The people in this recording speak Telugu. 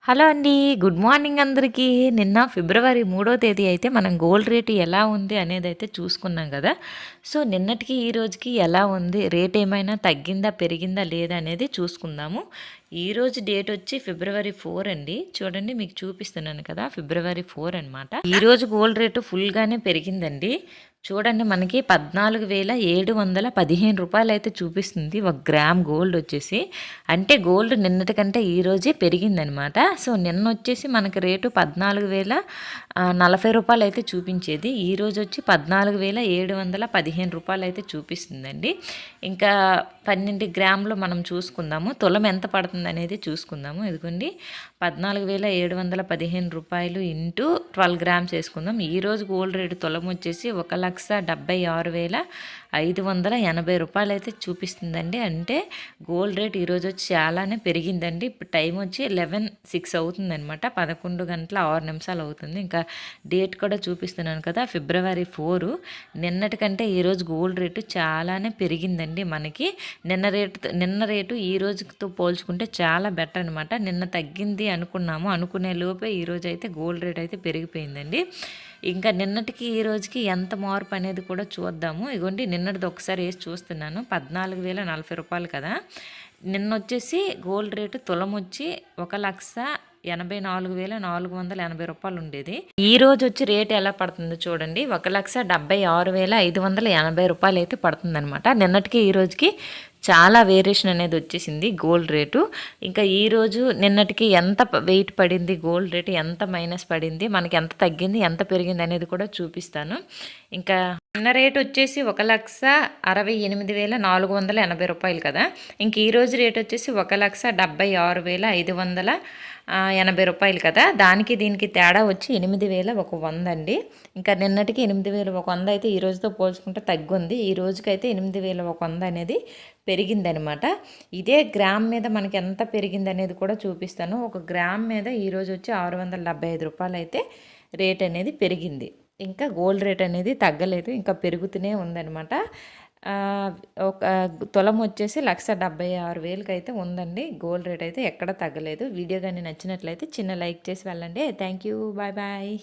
హలో అండి. గుడ్ మార్నింగ్ అందరికీ. నిన్న ఫిబ్రవరి 3వ తేదీ అయితే మనం గోల్డ్ రేట్ ఎలా ఉంది అనేదైతే చూసుకున్నాం గదా! సో, నిన్నటికి ఈ రోజుకి ఎలా ఉంది? రేట్ ఏమైనా తగ్గిందా? పెరిగిందా? లేదా? అనేది చూసుకుందాము. ఈరోజు డేట్ వచ్చి ఫిబ్రవరి 4 అండి. చూడండి మీకు చూపిస్తున్నాను కదా! ఫిబ్రవరి 4 అనమాట. ఈరోజు గోల్డ్ రేటు ఫుల్‌గానే పెరిగిందండి. చూడండి మనకి రూ. 14,715 అయితే చూపిస్తుంది ఒక గ్రామ్ గోల్డ్ వచ్చేసి. అంటే గోల్డ్ నిన్నటి కంటే ఈరోజే పెరిగిందనమాట. సో, నిన్నొచ్చేసి మనకి రేటు రూ. 14,040 అయితే చూపించేది. ఈరోజు వచ్చి రూ. 14,715 అయితే చూపిస్తుందండి. ఇంకా 12 గ్రాములు మనం చూసుకుందాము. తులం ఎంత పడుతుందనేది చూసుకుందాము. ఇదిగోండి రూ. 14,715 ఇంటూ 12 గ్రామ్స్ వేసుకుందాం. ఈరోజు గోల్డ్ రేటు తులం వచ్చేసి 1,76,580 అయితే చూపిస్తుందండి. అంటే గోల్డ్ రేట్ ఈరోజు వచ్చి చాలానే పెరిగిందండి. ఇప్పుడు టైం వచ్చి 11:06 అవుతుందనమాట. 11 గంటల 6 నిమిషాలు అవుతుంది. ఇంకా డేట్ కూడా చూపిస్తున్నాను కదా, ఫిబ్రవరి 4. నిన్నటి కంటే ఈరోజు గోల్డ్ రేటు చాలానే పెరిగిందండి మనకి. నిన్న రేటు ఈ రోజుతో పోల్చుకుంటే చాలా బెటర్ అనమాట. నిన్న తగ్గింది అనుకునే లోపే ఈరోజు అయితే గోల్డ్ రేట్ అయితే పెరిగిపోయిందండి. ఇంకా నిన్నటికి ఈ రోజుకి ఎంత మార్పు అనేది కూడా చూద్దాము. ఇగోండి నిన్నటిది ఒకసారి వేసి చూస్తున్నాను. 14,040 కదా. నిన్న వచ్చేసి గోల్డ్ రేటు తులం వచ్చి 1,84,480 ఉండేది. ఈ రోజు వచ్చి రేట్ ఎలా పడుతుందో చూడండి. 1,76,580 అయితే పడుతుందనమాట. నిన్నటికి ఈ రోజుకి చాలా వేరియేషన్ అనేది వచ్చేసింది గోల్డ్ రేటు. ఇంకా ఈరోజు నిన్నటికి ఎంత వెయిట్ పడింది, గోల్డ్ రేటు ఎంత మైనస్ పడింది, మనకి ఎంత తగ్గింది ఎంత పెరిగింది అనేది కూడా చూపిస్తాను. ఇంకా నిన్న రేట్ వచ్చేసి 1,68,480 కదా. ఇంక ఈరోజు రేట్ వచ్చేసి 1,76,580 కదా. దానికి దీనికి తేడా వచ్చి 8,100 అండి. ఇంకా నిన్నటికి 8,100 అయితే ఈ రోజుతో పోల్చుకుంటే తగ్గుంది. ఈ రోజుకైతే 8,100 అనేది పెరిగిందనమాట. ఇదే గ్రామ్ మీద మనకి ఎంత పెరిగింది అనేది కూడా చూపిస్తాను. ఒక గ్రామ్ మీద ఈరోజు వచ్చి 675 అయితే రేట్ అనేది పెరిగింది. ఇంకా గోల్డ్ రేట్ అనేది తగ్గలేదు, ఇంకా పెరుగుతూనే ఉందన్నమాట. ఒక తులం వచ్చేసి 1,76,000 అయితే ఉందండి. గోల్డ్ రేట్ అయితే ఎక్కడ తగ్గలేదు. వీడియో కానీ నచ్చినట్లయితే చిన్న లైక్ చేసి వెళ్ళండి. Thank you. Bye bye.